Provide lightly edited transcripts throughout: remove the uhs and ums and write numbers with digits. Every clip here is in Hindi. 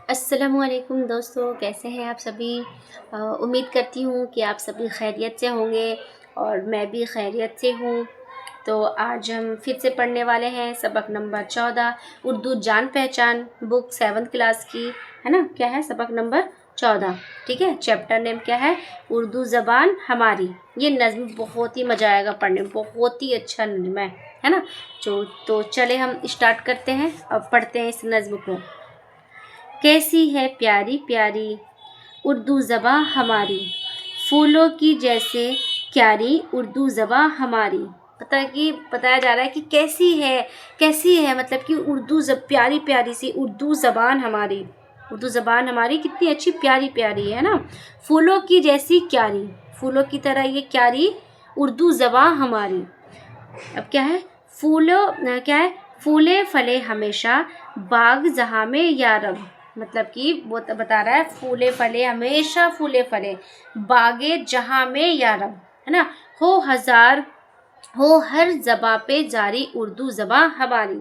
अस्सलामुअलैकुम दोस्तों, कैसे हैं आप सभी। उम्मीद करती हूँ कि आप सभी खैरियत से होंगे और मैं भी खैरियत से हूँ। तो आज हम फिर से पढ़ने वाले हैं सबक नंबर 14 उर्दू जान पहचान बुक 7th क्लास की, है ना। क्या है सबक नंबर 14, ठीक है। चैप्टर नेम क्या है, उर्दू ज़बान हमारी। ये नज़्म बहुत ही मज़ा आएगा पढ़ने में, बहुत ही अच्छा नज़्म है ना। तो चले हम स्टार्ट करते हैं और पढ़ते हैं इस नज़्म को। कैसी है प्यारी प्यारी उर्दू ज़बां हमारी, फूलों की जैसे क्यारी उर्दू ज़बां हमारी। बताया जा रहा है कि कैसी है मतलब कि प्यारी प्यारी सी उर्दू ज़बान हमारी। उर्दू ज़बान हमारी कितनी अच्छी प्यारी प्यारी है ना। फूलों की जैसी क्यारी, फूलों की तरह ये क्यारी उर्दू ज़बां हमारी। अब क्या है, क्या है, फूले फले हमेशा बाग जहाँ में यारब। मतलब कि वो बता रहा है फूले फले हमेशा, फूले फले बागे जहाँ में यारब, है ना। हो हर ज़बां पे जारी उर्दू ज़बां हमारी।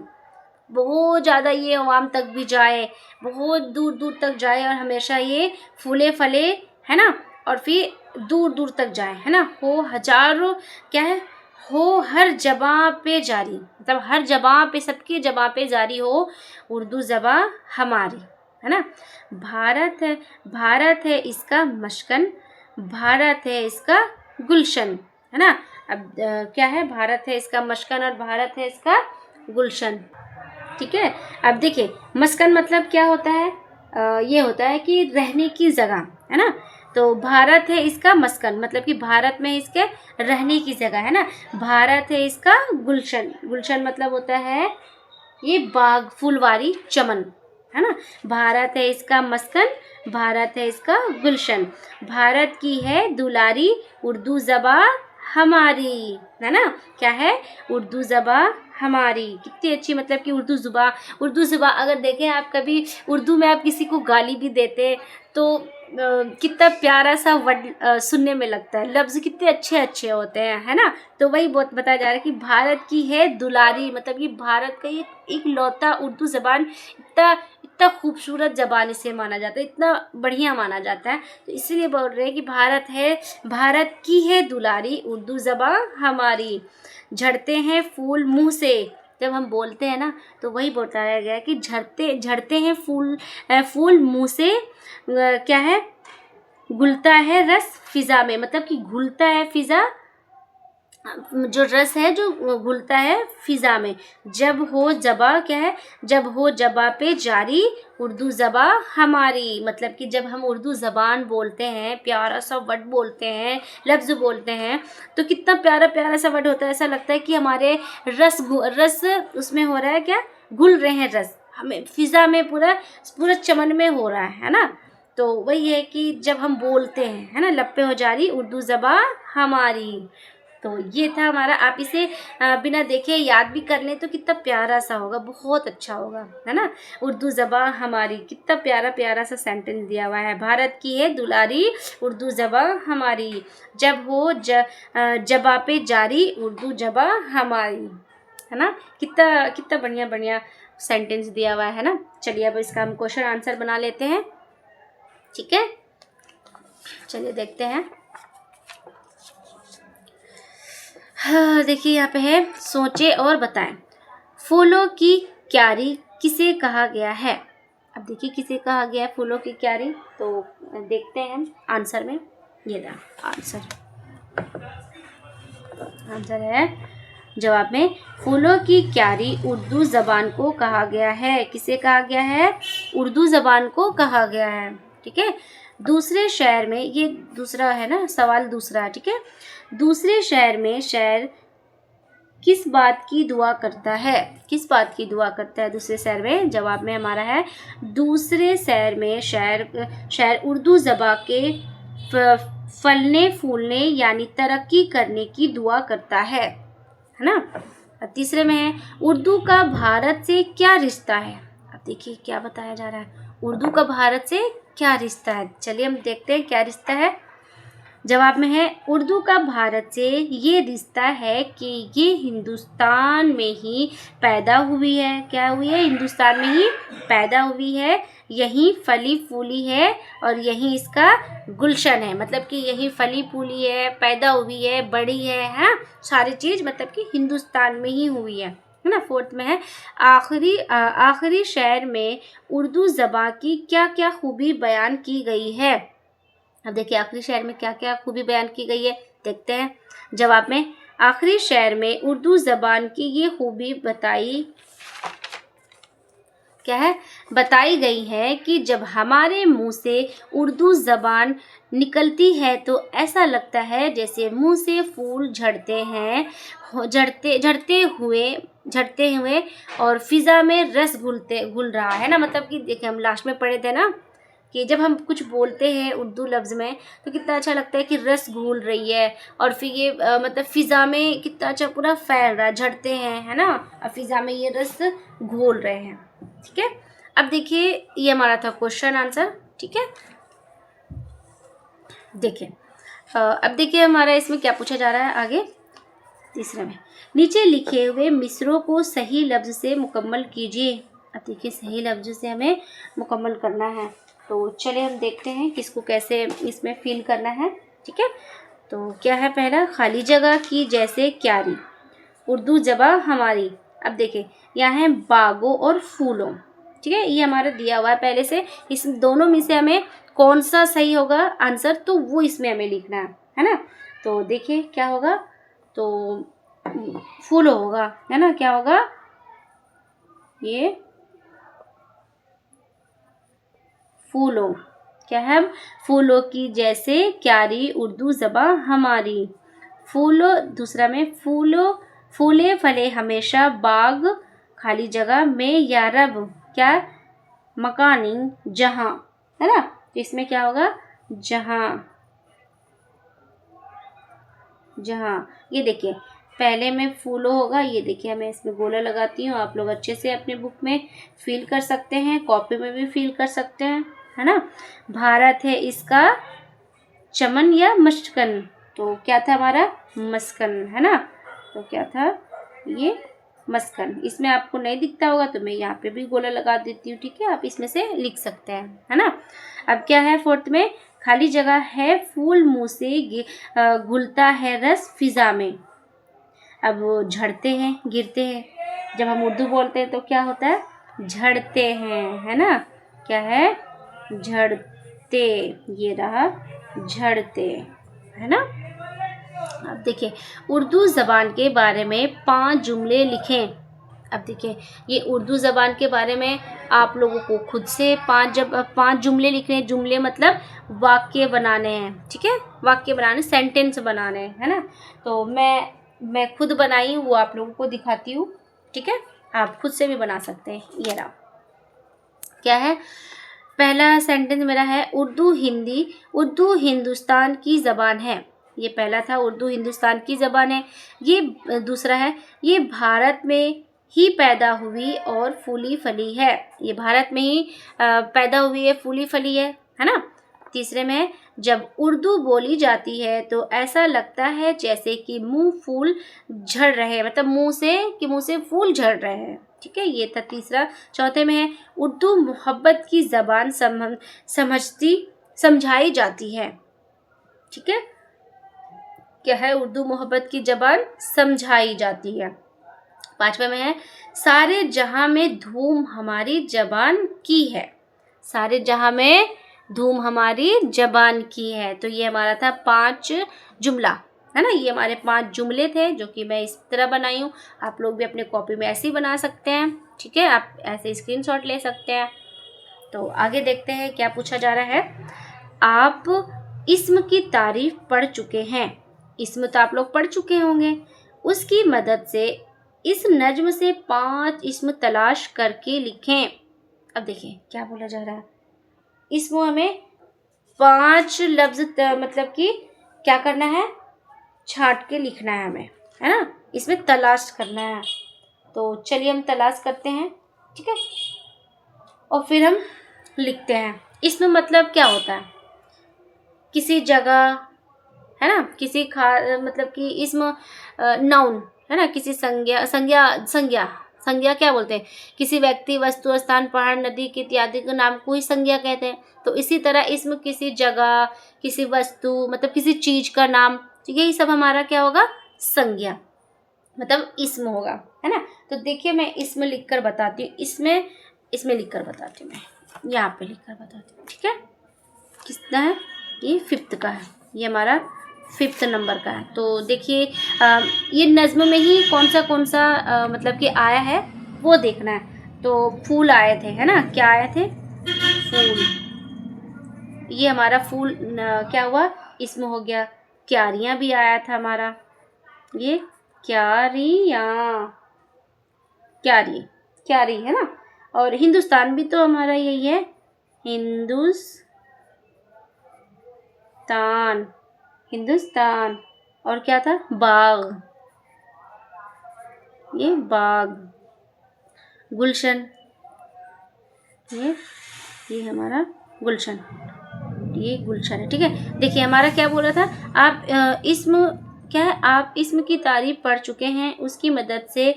बहुत ज़्यादा ये अवाम तक भी जाए, बहुत दूर दूर तक जाए और हमेशा ये फूले फले, है ना, और फिर दूर दूर तक जाए, है ना। हो हजारों, क्या है, हो हर जबां पे जारी, मतलब हर जबां पे, सबकी जबां पे जारी हो उर्दू ज़बां हमारी, है ना। भारत है इसका मशकन, भारत है इसका गुलशन, है ना। अब क्या है, भारत है इसका मशकन और भारत है इसका गुलशन, ठीक है। अब देखिए, मस्कन मतलब क्या होता है, ये होता है कि रहने की जगह, है ना। तो भारत है इसका मस्कन मतलब कि भारत में इसके रहने की जगह, है ना। भारत है इसका गुलशन, गुलशन मतलब होता है ये बाग, फुलवारी, चमन, है ना। भारत है इसका मस्कन, भारत है इसका गुलशन, भारत की है दुलारी उर्दू ज़बां हमारी, है ना। क्या है, उर्दू ज़बां हमारी कितनी अच्छी, मतलब कि उर्दू ज़ुबान अगर देखें आप, कभी उर्दू में आप किसी को गाली भी देते तो कितना प्यारा सा वर्ड सुनने में लगता है, लफ्ज़ कितने अच्छे अच्छे होते हैं, है ना। तो वही बहुत बताया जा रहा है कि भारत की है दुलारी, मतलब कि भारत का ये एक लौता उर्दू ज़बान इतना इतना खूबसूरत ज़बान इसे माना जाता है, इतना बढ़िया माना जाता है। तो इसीलिए बोल रहे हैं कि भारत की है दुलारी उर्दू ज़बां हमारी। झड़ते हैं फूल मुँह से, जब हम बोलते हैं ना तो वही बताया गया कि झड़ते हैं फूल मुँह से, क्या है, घुलता है रस फिज़ा में, मतलब कि घुलता है फिज़ा, जो रस है जो घुलता है फिज़ा में। जब हो जबा, क्या है, जब हो जबा पे जारी उर्दू ज़बां हमारी, मतलब कि जब हम उर्दू ज़बान बोलते हैं, प्यारा सा वर्ड बोलते हैं, लफ्ज़ बोलते हैं, तो कितना प्यारा प्यारा सा वर्ड होता है। ऐसा लगता है कि हमारे रस उसमें हो रहा है, क्या, घुल रहे हैं रस, हमें फिज़ा में पूरा पूरा चमन में हो रहा है ना। तो वही है कि जब हम बोलते हैं, है ना, लब पे हो जारी उर्दू ज़बां हमारी। तो ये था हमारा, आप इसे बिना देखे याद भी कर लें तो कितना प्यारा सा होगा, बहुत अच्छा होगा, है ना। उर्दू ज़बां हमारी, कितना प्यारा प्यारा सा सेंटेंस दिया हुआ है। भारत की है दुलारी उर्दू ज़बां हमारी, जब हो जबा पे जारी उर्दू ज़बां हमारी, है ना। कितना कितना बढ़िया बढ़िया सेंटेंस दिया हुआ है ना। चलिए अब इसका हम क्वेश्चन आंसर बना लेते हैं, ठीक है। चलिए देखते हैं। हाँ, देखिए यहाँ पे है, सोचे और बताएं, फूलों की क्यारी किसे कहा गया है। अब देखिए किसे कहा गया है फूलों की क्यारी, तो देखते हैं हम आंसर में। ये रहा आंसर है जवाब में, फूलों की क्यारी उर्दू ज़बान को कहा गया है। किसे कहा गया है, उर्दू ज़बान को कहा गया है, ठीक है। दूसरे शहर में, ये दूसरा है ना सवाल, दूसरा है, ठीक है। दूसरे शहर में शायर किस बात की दुआ करता है, किस बात की दुआ करता है दूसरे शहर में। जवाब में हमारा है, दूसरे शहर में शायर उर्दू ज़बां के फलने फूलने यानी तरक्की करने की दुआ करता है ना। अब तीसरे में है, उर्दू का भारत से क्या रिश्ता है। अब देखिए क्या बताया जा रहा है, उर्दू का भारत से क्या रिश्ता है। चलिए हम देखते हैं क्या रिश्ता है। जवाब में है उर्दू का भारत से ये रिश्ता है कि ये हिंदुस्तान में ही पैदा हुई है। क्या हुई है? हिंदुस्तान में ही पैदा हुई है, यहीं फली फूली है और यहीं इसका गुलशन है। मतलब कि यहीं फली फूली है, पैदा हुई है, बड़ी है, हाँ, सारी चीज़ मतलब कि हिंदुस्तान में ही हुई है ना। फोर्थ में है आखिरी शेर में उर्दू ज़बान की क्या क्या खूबी बयान की गई है। अब देखिए आखिरी शेर में क्या क्या खूबी बयान की गई है, देखते हैं। जवाब में आखिरी शेर में उर्दू ज़बान की ये खूबी बताई गई है कि जब हमारे मुंह से उर्दू ज़बान निकलती है तो ऐसा लगता है जैसे मुंह से फूल झड़ते हुए और फिज़ा में रस घुल रहा है ना। मतलब कि देखिए हम लास्ट में पढ़े थे ना कि जब हम कुछ बोलते हैं उर्दू लफ्ज़ में तो कितना अच्छा लगता है कि रस घूल रही है और फिर ये मतलब फ़िज़ा में कितना अच्छा पूरा फैल रहा है, झड़ते हैं, है ना, और फ़िज़ा में ये रस घोल रहे हैं। ठीक है, अब देखिए ये हमारा था क्वेश्चन आंसर। ठीक है, देखिए अब देखिए हमारा इसमें क्या पूछा जा रहा है आगे। तीसरे में नीचे लिखे हुए मिसरों को सही लफ्ज़ से मुकम्मल कीजिए। अब देखिए सही लफ्ज़ से हमें मुकम्मल करना है, तो चलिए हम देखते हैं किसको कैसे इसमें फिल करना है। ठीक है, तो क्या है पहला, खाली जगह की जैसे क्यारी, उर्दू ज़बां हमारी। अब देखिए यहाँ है बागों और फूलों। ठीक है, ये हमारा दिया हुआ है पहले से, इस दोनों में से हमें कौन सा सही होगा आंसर, तो वो इसमें हमें लिखना है ना। तो देखिए क्या होगा, तो फूल होगा, है ना, क्या होगा, ये फूलों, क्या है, फूलों की जैसे क्यारी उर्दू ज़बां हमारी। फूलों, दूसरा में फूले फले हमेशा बाग खाली जगह में या रब, क्या, मकानी जहाँ, है ना, तो इसमें क्या होगा, जहाँ। ये देखिए पहले में फूलों होगा, ये देखिए मैं इसमें गोला लगाती हूँ, आप लोग अच्छे से अपने बुक में फिल कर सकते हैं, कॉपी में भी फिल कर सकते हैं, है ना। भारत है इसका चमन या मस्कन, तो क्या था हमारा, मस्कन, है ना, तो क्या था ये मस्कन। इसमें आपको नहीं दिखता होगा तो मैं यहाँ पे भी गोला लगा देती हूँ। ठीक है, आप इसमें से लिख सकते हैं, है ना। अब क्या है फोर्थ में, खाली जगह है फूल मुँह से घुलता है रस फिज़ा में। अब वो झड़ते हैं, गिरते हैं, जब हम उर्दू बोलते हैं तो क्या होता है, झड़ते हैं, है ना, क्या है, झड़ते, ये रहा झड़ते, है ना। अब देखिए उर्दू ज़बान के बारे में 5 जुमले लिखें। अब देखिए ये उर्दू ज़बान के बारे में आप लोगों को खुद से 5 जुमले लिखने हैं। जुमले मतलब वाक्य बनाने हैं। ठीक है, वाक्य बनाने, सेंटेंस बनाने हैं, है ना। तो मैं खुद बनाई हूँ, वो आप लोगों को दिखाती हूँ। ठीक है, आप खुद से भी बना सकते हैं। ये रहा, क्या है, पहला सेंटेंस मेरा है, उर्दू हिंदुस्तान की ज़बान है। ये पहला था, उर्दू हिंदुस्तान की ज़बान है। ये दूसरा है, ये भारत में ही पैदा हुई और फूली फली है। ये भारत में ही पैदा हुई है, फूली फली है ना। तीसरे में, जब उर्दू बोली जाती है तो ऐसा लगता है जैसे कि मुंह फूल झड़ रहे हैं, मतलब मुंह से फूल झड़ रहे हैं। ठीक है, ये था तीसरा। चौथे में है, उर्दू मोहब्बत की ज़बान समझाई जाती है। ठीक है, क्या है, उर्दू मोहब्बत की ज़बान समझाई जाती है। पांचवा में है, सारे जहां में धूम हमारी ज़बान की है। सारे जहां में धूम हमारी ज़बान की है। तो ये हमारा था 5 जुमला, है ना। ये हमारे 5 जुमले थे जो कि मैं इस तरह बनाई हूँ। आप लोग भी अपने कॉपी में ऐसे ही बना सकते हैं। ठीक है, आप ऐसे स्क्रीनशॉट ले सकते हैं। तो आगे देखते हैं क्या पूछा जा रहा है। आप इस्म की तारीफ पढ़ चुके हैं। इस्म तो आप लोग पढ़ चुके होंगे। उसकी मदद से इस नज्म से 5 इस्म तलाश करके लिखें। अब देखिए क्या बोला जा रहा है, इसमें हमें 5 लफ्ज़ मतलब कि क्या करना है, छांट के लिखना है हमें, है ना, इसमें तलाश करना है। तो चलिए हम तलाश करते हैं। ठीक है, और फिर हम लिखते हैं। इसमें मतलब क्या होता है, किसी जगह है ना, किसी मतलब कि इसम नाउन है ना, किसी संज्ञा संज्ञा संज्ञा संज्ञा क्या बोलते हैं, किसी व्यक्ति, वस्तु, स्थान, पहाड़, नदी के इत्यादि के नाम को ही संज्ञा कहते हैं। तो इसी तरह इसमें किसी जगह, किसी वस्तु, मतलब किसी चीज का नाम, तो यही सब हमारा क्या होगा, संज्ञा, मतलब इसम होगा, है ना। तो देखिए मैं इसमें लिख कर बताती हूँ, इसमें लिख कर बताती हूँ, मैं यहाँ पे लिख कर बताती हूँ, ठीक है। कितना है ये, 5th का है, ये हमारा 5th नंबर का है। तो देखिए ये नज्म में ही कौन सा मतलब कि आया है वो देखना है। तो फूल आए थे, है ना, क्या आए थे, फूल, ये हमारा फूल क्या हुआ, इसमें हो गया। क्यारियाँ भी आया था हमारा, ये क्यारियाँ, क्यारी, क्यारी है ना। और हिंदुस्तान भी तो हमारा यही है, हिंदुस्तान, हिंदुस्तान। और क्या था, बाग, ये बाग, गुलशन, ये हमारा गुलशन, ये गुलशन है, ठीक है। देखिए हमारा क्या बोला था, आप इसम क्या है, आप इसम की तारीफ पढ़ चुके हैं, उसकी मदद से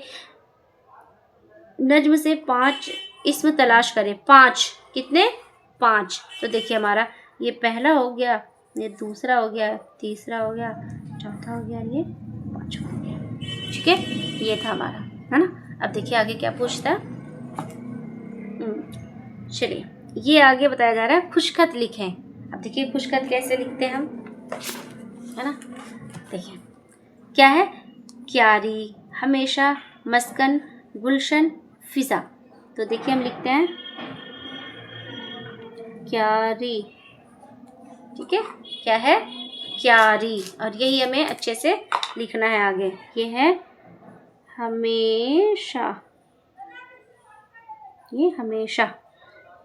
नज्म से 5 इसम तलाश करें। 5 कितने, 5। तो देखिए हमारा ये पहला हो गया, ये दूसरा हो गया, तीसरा हो गया, चौथा हो गया, ये 5वां हो गया, ठीक है। ये था हमारा, है ना। अब देखिए आगे क्या पूछता है, चलिए ये आगे बताया जा रहा है, खुशखत लिखें। अब देखिए खुशखत कैसे लिखते हैं हम, है ना। देखिए क्या है, क्यारी, हमेशा, मस्कन, गुलशन, फिजा। तो देखिए हम लिखते हैं क्यारी, ठीक है, क्या है, क्यारी, और यही हमें अच्छे से लिखना है आगे। ये है हमेशा, ये हमेशा,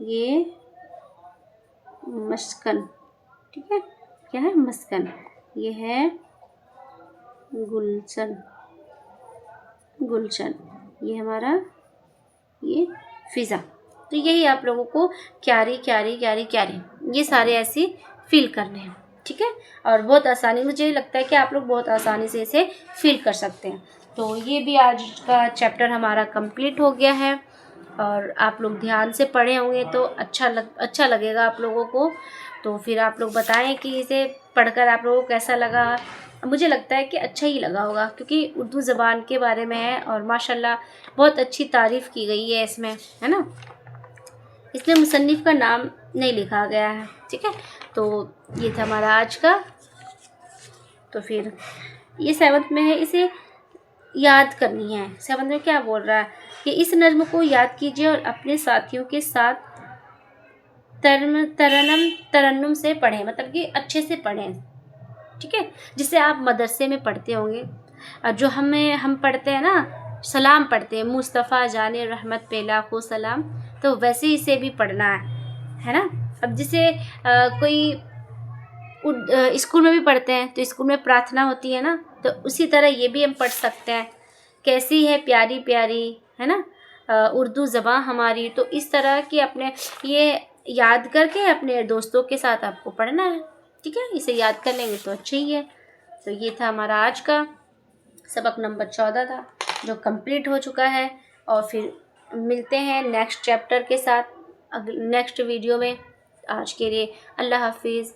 ये मस्कन, ठीक है, क्या है, मस्कन, ये है गुलशन, गुलशन, ये हमारा ये फिजा। तो यही आप लोगों को क्यारी क्यारी क्यारी क्यारी ये सारे ऐसे फील करने हैं, ठीक है। और बहुत आसानी, मुझे लगता है कि आप लोग बहुत आसानी से इसे फील कर सकते हैं। तो ये भी आज का चैप्टर हमारा कंप्लीट हो गया है, और आप लोग ध्यान से पढ़े होंगे तो अच्छा लगेगा आप लोगों को। तो फिर आप लोग बताएं कि इसे पढ़कर आप लोगों को कैसा लगा। मुझे लगता है कि अच्छा ही लगा होगा, क्योंकि उर्दू ज़बान के बारे में है और माशाल्लाह बहुत अच्छी तारीफ़ की गई है इसमें, है ना। इसमें मुसन्निफ़ का नाम नहीं लिखा गया है, ठीक है। तो ये था हमारा आज का। तो फिर ये 7th में है, इसे याद करनी है। 7th में क्या बोल रहा है कि इस नज़्म को याद कीजिए और अपने साथियों के साथ तरन्नुम से पढ़ें, मतलब कि अच्छे से पढ़ें, ठीक है। जिसे आप मदरसे में पढ़ते होंगे, और जो हम पढ़ते हैं ना, सलाम पढ़ते हैं, मुस्तफ़ा जाने रहमत पे लाखों सलाम, तो वैसे इसे भी पढ़ना है ना। अब जिसे कोई स्कूल में भी पढ़ते हैं तो स्कूल में प्रार्थना होती है ना, तो उसी तरह ये भी हम पढ़ सकते हैं, कैसी है प्यारी प्यारी, है ना उर्दू ज़बान हमारी। तो इस तरह की अपने ये याद करके अपने दोस्तों के साथ आपको पढ़ना है, ठीक है। इसे याद कर लेंगे तो अच्छा ही है। तो ये था हमारा आज का सबक नंबर 14 था, जो कंप्लीट हो चुका है। और फिर मिलते हैं नेक्स्ट चैप्टर के साथ नेक्स्ट वीडियो में। आज के लिए अल्लाह हाफिज़।